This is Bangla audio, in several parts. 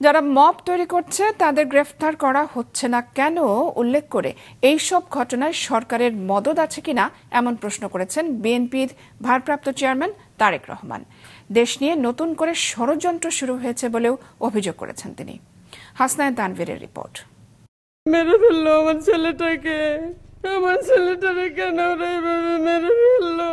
যারা মব তৈরি করছে তাদের গ্রেফতার করা হচ্ছে না কেন উল্লেখ করে এই সব ঘটনায় সরকারের মদদ আছে কিনা এমন প্রশ্ন করেছেন বিএনপির ভারপ্রাপ্ত চেয়ারম্যান তারেক রহমান। দেশ নিয়ে নতুন করে ষড়যন্ত্র শুরু হয়েছে বলেও অভিযোগ করেছেন তিনি। হাসনাইন তানভীরের রিপোর্ট। মেরে ফেললো আমার ছেলেটাকে, আমার ছেলেটাকে কেন মেরে ফেললো?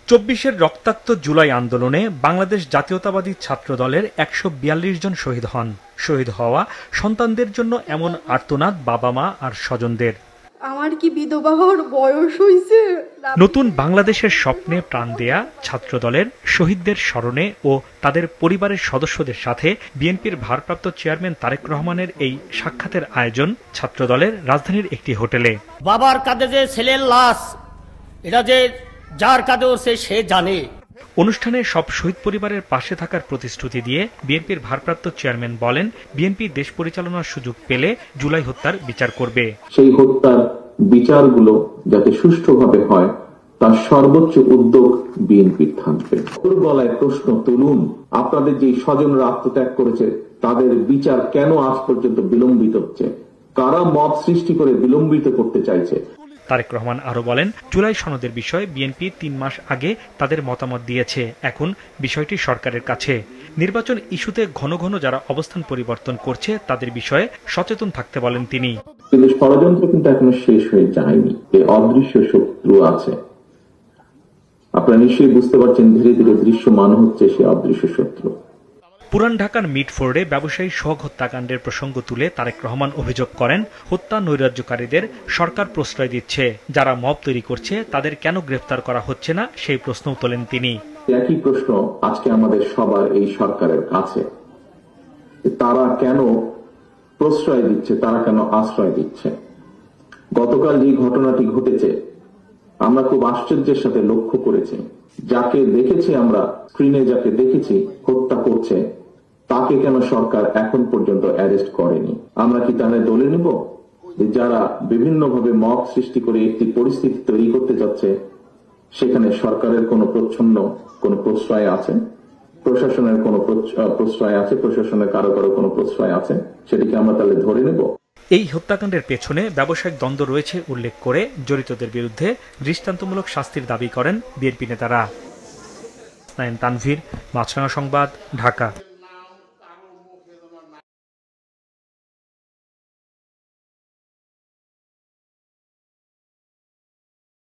২৪-এর রক্তাক্ত জুলাই আন্দোলনে বাংলাদেশ জাতীয়তাবাদী ছাত্র দলের ১৪২ জন শহীদ হন। শহীদ হওয়া সন্তানদের জন্য এমন আর্তনাদ বাবা মা আর স্বজনদের। আমার কি বিধবা হওয়ার বয়স হয়েছে? নতুন বাংলাদেশের স্বপ্নে প্রাণ দেয়া ছাত্র দলের শহীদদের স্মরণে ও তাদের পরিবারের সদস্যদের সাথে বিএনপির ভারপ্রাপ্ত চেয়ারম্যান তারেক রহমানের এই সাক্ষাতের আয়োজন ছাত্র দলের রাজধানীর একটি হোটেলে। বাবার কাঁধে যে ছেলের লাশ, এটা যে যার কাঁধে উঠছে সে জানে। অনুষ্ঠানে সব শহীদ পরিবারের পাশে থাকার প্রতিশ্রুতি দিয়ে বিএনপির ভারপ্রাপ্ত চেয়ারম্যান বলেন, বিএনপি দেশ পরিচালনার সুযোগ পেলে জুলাই হত্যার বিচার করবে। সেই হত্যার বিচারগুলো যাতে সুষ্ঠুভাবে হয় তার সর্বোচ্চ উদ্যোগ বিএনপির থাকবে। গলায় প্রশ্ন তুলুন, আপনাদের যে স্বজনরা আত্মত্যাগ করেছে তাদের বিচার কেন আজ পর্যন্ত বিলম্বিত হচ্ছে? কারা মব সৃষ্টি করে বিলম্বিত করতে চাইছে? তারেক রহমান আরো বলেন, জুলাই সনদের বিষয়ে বিএনপি ৩ মাস আগে তাদের মতামত দিয়েছে। এখন বিষয়টি সরকারের কাছে। নির্বাচন ইস্যুতে ঘন ঘন যারা অবস্থান পরিবর্তন করছে তাদের বিষয়ে সচেতন থাকতে বলেন তিনি। কিন্তু ষড়যন্ত্র কিন্তু এখনো শেষ হয়ে যায়নি। এই অদৃশ্য শত্রু আছে, আপনারা নিশ্চয়ই বুঝতে পারছেন, ধীরে ধীরে দৃশ্যমান হচ্ছে সে অদৃশ্য শত্রু। পুরান ঢাকার মিটফোর্ডে ব্যবসায়ী সোহাগ হত্যাকাণ্ডের প্রসঙ্গ তুলে তারেক রহমান অভিযোগ করেন, হত্যা নৈরাজ্যকারীদের সরকার প্রশ্রয় দিচ্ছে। যারা মব তৈরি করছে তাদের কেন গ্রেফতার করা হচ্ছে না সেই প্রশ্নও তোলেন তিনি। একই প্রশ্ন আজকে আমাদের সবার এই সরকারের কাছে, তারা কেন প্রশ্রয় দিচ্ছে, তারা কেন আশ্রয় দিচ্ছে? গতকাল যে ঘটনাটি ঘটেছে আমরা খুব আশ্চর্যের সাথে লক্ষ্য করেছি। যাকে দেখেছি আমরা স্ক্রিনে, যাকে দেখেছি হত্যা করছে, তাকে কেন সরকার এখন পর্যন্ত অ্যারেস্ট করেনি? আমরা কি তাদের দলে নেব যারা বিভিন্নভাবে মব সৃষ্টি করে একটি পরিস্থিতি তৈরি করতে যাচ্ছে? সেখানে সরকারের কোনো প্রশ্রয় আছে, প্রশাসনের কোনো প্রশ্রয় আছে, প্রশাসনের কারো কারো কোনো প্রশ্রয় আছে, সেটিকে আমরা তাহলে ধরে নেব? এই হত্যাকাণ্ডের পেছনে ব্যবসায়িক দ্বন্দ্ব রয়েছে উল্লেখ করে জড়িতদের বিরুদ্ধে দৃষ্টান্তমূলক শাস্তির দাবি করেন বিএনপি নেতারা। তানভীর, মাছরাঙা সংবাদ, ঢাকা।